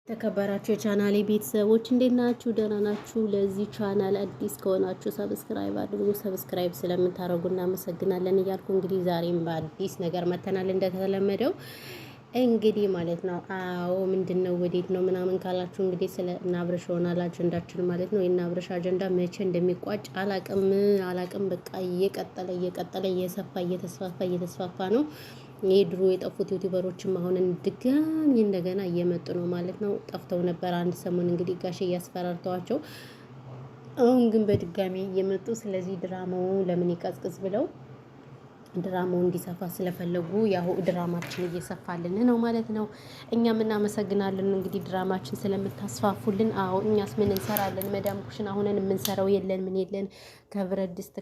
ተከበራችሁ የቻናሌ ቤተሰቦች እንዴት ናችሁ? ደህና ናችሁ? ለዚህ ቻናል አዲስ ከሆናችሁ ሰብስክራይብ አድርጉ። ሰብስክራይብ ስለምታደርጉ እናመሰግናለን እያልኩ እንግዲህ ዛሬም በአዲስ ነገር መተናል እንደተለመደው እንግዲህ ማለት ነው። አዎ ምንድነው ወዴት ነው ምናምን ካላችሁ እንግዲህ ስለ አብርሽ ሆናል አጀንዳችን ማለት ነው። የአብርሽ አጀንዳ መቼ እንደሚቋጭ አላቅም። በቃ እየቀጠለ እየተስፋፋ ነው። የድሮ የጠፉት ዩቲዩበሮችም አሁን ድጋሚ እንደገና እየመጡ ነው ማለት ነው። ጠፍተው ነበር አንድ ሰሞን እንግዲህ ጋሼ እያስፈራርተዋቸው፣ አሁን ግን በድጋሚ እየመጡ ስለዚህ ድራማው ለምን ይቀዝቅዝ ብለው ድራማው እንዲሰፋ ስለፈለጉ ያው ድራማችን እየሰፋልን ነው ማለት ነው። እኛም እናመሰግናለን እንግዲህ ድራማችን ስለምታስፋፉልን። አዎ እኛስ ምን እንሰራለን? መዳም ኩሽና ሆነን የምንሰራው የለን ምን የለን ከብረት ድስት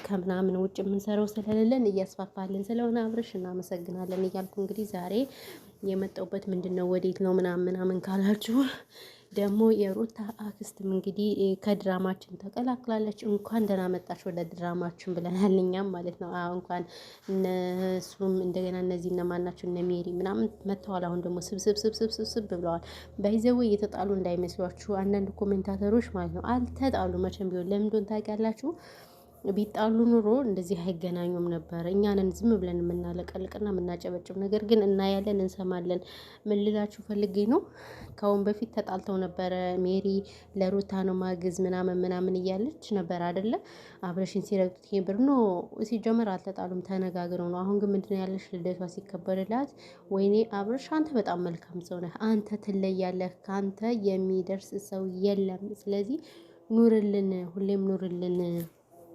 ከምናምን ውጭ የምንሰራው ስለሌለን እያስፋፋልን ስለሆነ አብርሽ እናመሰግናለን እያልኩ እንግዲህ ዛሬ የመጣሁበት ምንድነው ወዴት ነው ምናምን ካላችሁ ደግሞ የሩታ አክስትም እንግዲህ ከድራማችን ተቀላቅላለች። እንኳን ደህና መጣች ወደ ድራማችን ብለናል እኛም ማለት ነው። እንኳን እነሱም እንደገና እነዚህ እነማን ናቸው እነ ሜሪ ምናምን መጥተዋል። አሁን ደግሞ ስብስብ ብለዋል። ባይዘው እየተጣሉ እንዳይመስሏችሁ አንዳንድ ኮሜንታተሮች ማለት ነው። አልተጣሉ መቼም ቢሆን ለምን እንደሆነ ታውቃላችሁ? ቢጣሉ ኑሮ እንደዚህ አይገናኙም ነበር። እኛንን ዝም ብለን የምናለቀልቅና የምናጨበጭብ፣ ነገር ግን እናያለን እንሰማለን። ምን ልላችሁ ፈልጌ ነው፣ ከአሁን በፊት ተጣልተው ነበረ። ሜሪ ለሩታ ነው ማግዝ ምናምን እያለች ነበር አይደለ? አብረሽን ሲረግጡት ብር ነው ሲጀመር አልተጣሉም፣ ተነጋግረው ነው። አሁን ግን ምንድነው ያለሽ ልደቷ ሲከበርላት፣ ወይኔ አብረሽ አንተ በጣም መልካም ሰው ነህ፣ አንተ ትለያለህ፣ ካንተ የሚደርስ ሰው የለም፣ ስለዚህ ኑርልን፣ ሁሌም ኑርልን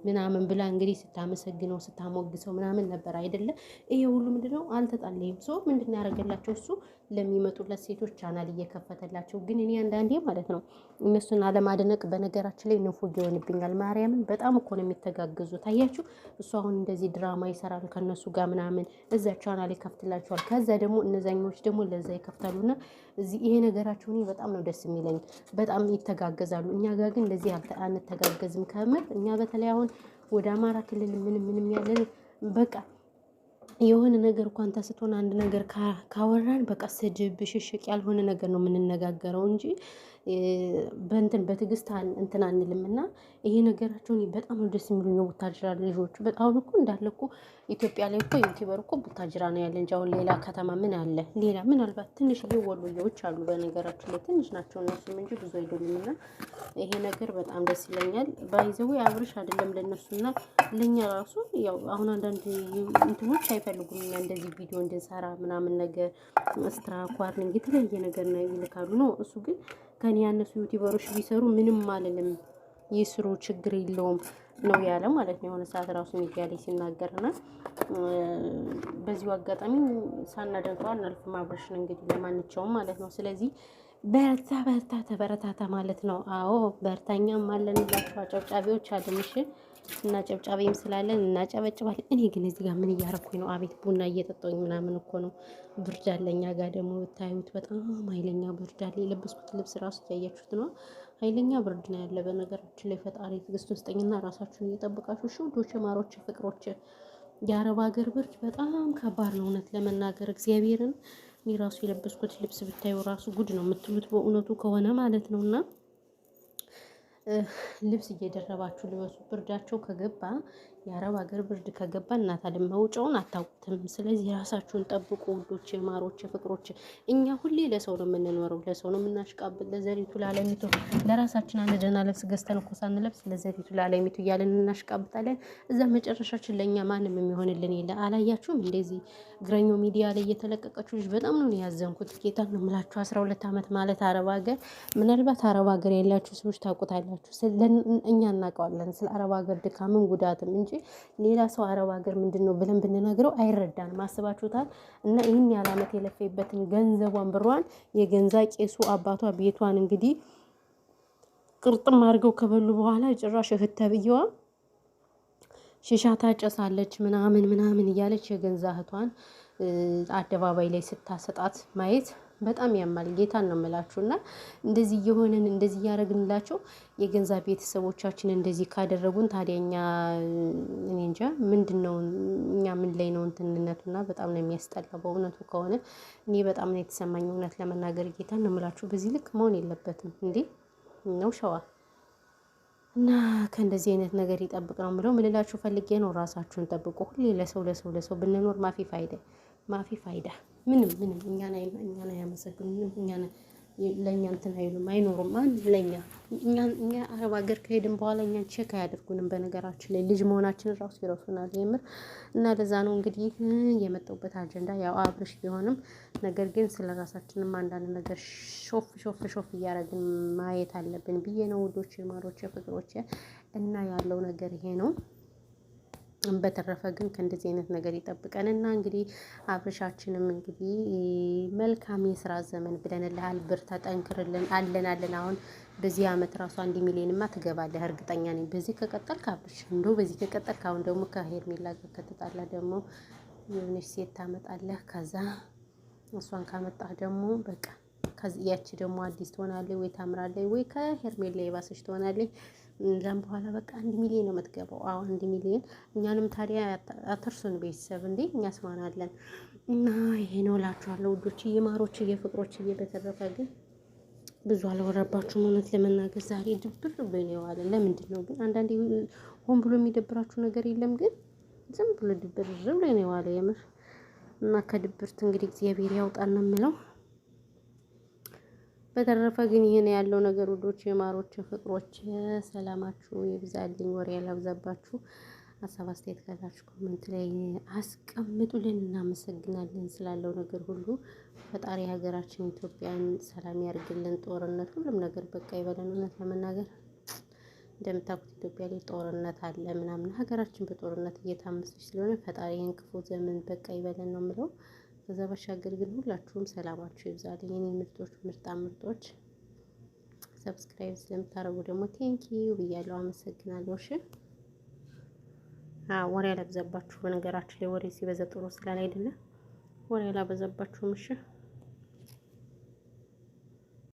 ምናምን ብላ እንግዲህ ስታመሰግነው ስታሞግሰው ምናምን ነበር አይደለ? ይሄ ሁሉ ምንድነው አልተጣለይም። ሰው ምንድነው ያደረገላቸው? እሱ ለሚመጡለት ሴቶች ቻናል እየከፈተላቸው። ግን እኔ አንዳንዴ ማለት ነው እነሱን አለማድነቅ በነገራችን ላይ ንፉግ ይሆንብኛል። ማርያምን በጣም እኮ ነው የሚተጋገዙት። አያችሁ፣ እሱ አሁን እንደዚህ ድራማ ይሰራል ከነሱ ጋር ምናምን፣ እዛ ቻናል ይከፍትላቸዋል። ከዛ ደግሞ እነዛኞች ደግሞ ለዛ ይከፍታሉና እዚህ ይሄ ነገራቸው እኔ በጣም ነው ደስ የሚለኝ። በጣም ይተጋገዛሉ። እኛ ጋር ግን እንደዚህ አንተጋገዝም። ከምር እኛ በተለይ አሁን ወደ አማራ ክልል ምንም ያለን በቃ የሆነ ነገር እንኳን ተስቶን አንድ ነገር ካወራን በቃ ስድብ ብሽሽቅ ያልሆነ ነገር ነው የምንነጋገረው እንጂ በትዕግስት እንትን አንልምና ይሄ ነገራቸውን በጣም ነው ደስ የሚሉኝ። ቡታጅራ ልጆቹ በጣም እኮ እንዳለ እኮ ኢትዮጵያ ላይ እኮ ዩቲዩበር እኮ ቡታጅራ ነው ያለ እንጂ አሁን ሌላ ከተማ ምን አለ? ሌላ ምናልባት ትንሽ ወሎዬዎች አሉ። በነገራችን ላይ ትንሽ ናቸው እነሱም እንጂ ብዙ አይደሉምና ይሄ ነገር በጣም ደስ ይለኛል። ባይዘው አብርሽ አይደለም ለነሱና ለኛ ራሱ ያው አሁን አንዳንድ እንትኖች አይፈልጉም እኛ እንደዚህ ቪዲዮ እንድንሰራ ምናምን ነገር ስትራኳርኒንግ የተለያየ ነገር ነው ይልካሉ ነው። እሱ ግን ከኔ ያነሱ ዩቲዩበሮች ቢሰሩ ምንም አልልም፣ ይስሩ ችግር የለውም ነው ያለ ማለት ነው። የሆነ ሰዓት ራሱ ሚዲያ ላይ ሲናገርና በዚሁ አጋጣሚ ሳናደንቀው አናልፍም አብርሽን እንግዲህ ለማንኛውም ማለት ነው። ስለዚህ ተበረታታ ማለት ነው። አዎ በርታኛም አለንላችሁ አጨብጫቢዎች አለንሽ እና ጨብጫቢም ስላለን እናጨበጭባለን። እኔ ግን እዚህ ጋር ምን እያረኩኝ ነው? አቤት ቡና እየጠጣሁኝ ምናምን እኮ ነው። ብርድ አለኛ ጋር ደግሞ ብታዩት በጣም ኃይለኛ ብርድ አለ። የለበስኩት ልብስ ራሱ ያያችሁት ነው። ኃይለኛ ብርድ ነው ያለ። በነገራችን ላይ ፈጣሪ ትዕግስት ውስጠኝና ራሳችሁን እየጠበቃችሁ ውዶች፣ ማሮች፣ ፍቅሮች። የአረብ ሀገር ብርድ በጣም ከባድ ነው እውነት ለመናገር እግዚአብሔርን። እኔ ራሱ የለበስኩት ልብስ ብታዩ ራሱ ጉድ ነው የምትሉት በእውነቱ ከሆነ ማለት ነውና ልብስ እየደረባችሁ ልበሱ። ብርዳቸው ከገባ የአረብ ሀገር ብርድ ከገባ እናት አለም መውጫውን አታውቁትም። ስለዚህ ራሳችሁን ጠብቁ ውዶች፣ ማሮች፣ ፍቅሮች። እኛ ሁሌ ለሰው ነው የምንኖረው፣ ለሰው ነው የምናሽቃብል። ለዘሪቱ ለዓለሚቱ ለራሳችን አንድ ደህና ልብስ ገዝተን እኮ ሳንለብስ ለዘሪቱ ለዓለሚቱ እያለን እናሽቃብጣለን። እዛ መጨረሻችን ለእኛ ማንም የሚሆንልን የለ። አላያችሁም? እንደዚህ እግረኛው ሚዲያ ላይ እየተለቀቀችሁ ልጅ በጣም ነው ያዘንኩት። ጌታ ነው የምላችሁ። 12 ዓመት ማለት አረብ ሀገር፣ ምናልባት አረብ ሀገር ያላችሁ ሰዎች ታውቁታላችሁ። እኛ እናውቀዋለን ስለ አረብ ሀገር ድካምን ጉዳትም እንጂ ሌላ ሰው አረብ ሀገር ምንድነው ብለን ብንነግረው አይረዳንም። አስባችሁታል? እና ይህን ያህል ዓመት የለፈይበትን ገንዘቧን ብሯን የገንዛ ቄሱ አባቷ ቤቷን እንግዲህ ቅርጥም አድርገው ከበሉ በኋላ ጭራሽ እህት ተብዬዋ ሽሻ ታጨሳለች ምናምን እያለች የገንዛ እህቷን አደባባይ ላይ ስታሰጣት ማየት በጣም ያማል። ጌታን ነው የምላችሁ። እና እንደዚህ እየሆንን እንደዚህ እያደረግንላቸው የገንዛ ቤተሰቦቻችን እንደዚህ ካደረጉን ታዲያ እኛ እኔ እንጃ ምንድን ነው እኛ ምን ላይ ነው እንትንነቱና በጣም ነው የሚያስጠላው። በእውነቱ ከሆነ እኔ በጣም ነው የተሰማኝ እውነት ለመናገር ጌታን ነው የምላችሁ። በዚህ ልክ መሆን የለበትም እንዴ ነው ሸዋ እና ከእንደዚህ አይነት ነገር ይጠብቅ ነው የምለው። ምልላችሁ ፈልጌ ነው ራሳችሁን ጠብቁ። ሁሌ ለሰው ብንኖር ማፊ ፋይዳ ምንም እኛን አያመሰግኑንም። ለእኛ እንትን አይሉም አይኖሩም። ለእኛ እኛ አረብ ሀገር ከሄድን በኋላ እኛን ቼክ አያደርጉንም። በነገራችን ላይ ልጅ መሆናችን ራሱ ይረሱናል የምር። እና ለዛ ነው እንግዲህ የመጣሁበት አጀንዳ ያው አብርሽ ቢሆንም ነገር ግን ስለ ራሳችንም አንዳንድ ነገር ሾፍ እያደረግን ማየት አለብን ብዬ ነው ውዶቼ፣ ማሮቼ፣ ፍቅሮቼ እና ያለው ነገር ይሄ ነው። በተረፈ ግን ከእንደዚህ አይነት ነገር ይጠብቀን እና እንግዲህ አብርሻችንም እንግዲህ መልካም የስራ ዘመን ብለንልሃል። ብርታ፣ ጠንክርልን። አለን አሁን በዚህ አመት ራሱ 1 ሚሊዮንማ ትገባለህ እርግጠኛ ነኝ። በዚህ ከቀጠልክ አብርሽ እንደው በዚህ ከቀጠልክ አሁን ደግሞ ከሄርሜላ ጋር ከተጣላ ደግሞ የሆነች ሴት ታመጣለህ። ከዛ እሷን ካመጣህ ደግሞ በቃ ያቺ ደግሞ አዲስ ትሆናለች ወይ ታምራለች ወይ ከሄርሜላ የባሰች ትሆናለች። እዛም በኋላ በቃ 1 ሚሊዮን ነው የምትገባው። 1 ሚሊዮን እኛንም ታዲያ አትርሱን ቤተሰብ እንዴ እኛስ ማን አለን? እና ይሄ ነው እላችኋለሁ ውዶችዬ፣ ማሮችዬ፣ ፍቅሮችዬ። በተረፈ ግን ብዙ አላወራባችሁም እውነት ለመናገር ዛሬ ድብር ብሎኝ ነው የዋለ። ለምንድን ነው ግን አንዳንዴ ሆን ብሎ የሚደብራችሁ ነገር የለም ግን ዝም ብሎ ድብር ብሎኝ ነው የዋለ የምር። እና ከድብርት እንግዲህ እግዚአብሔር ያውጣን ነው የምለው። በተረፈ ግን ይሄን ያለው ነገር ውዶች፣ የማሮች፣ ፍቅሮች ሰላማችሁ ይብዛልኝ። ወሬ ያላብዛባችሁ። ሀሳብ አስተያየት ካላችሁ ኮሜንት ላይ አስቀምጡልን። እናመሰግናለን ስላለው ነገር ሁሉ። ፈጣሪ ሀገራችን ኢትዮጵያን ሰላም ያርግልን። ጦርነት ሁሉም ነገር በቃ ይበለን። እውነት ለመናገር እንደምታውቁት ኢትዮጵያ ላይ ጦርነት አለ ምናምን፣ ሀገራችን በጦርነት እየታመሰች ስለሆነ ፈጣሪ ይህን ክፉ ዘመን በቃ ይበለን ነው የምለው። ከዛ ባሻገር ግን ሁላችሁም ሰላማችሁ ይብዛልኝ የኔ ምርጦች፣ ምርጦች። ሰብስክራይብ ስለምታደርጉ ደግሞ ቴንኪዩ ብያለሁ፣ አመሰግናለሁ። እሺ ወሬ አላበዛባችሁ። በነገራችን ላይ ወሬ ሲበዛ ጥሩ ስላል አይደለም። ወሬ አላበዛባችሁም። እሺ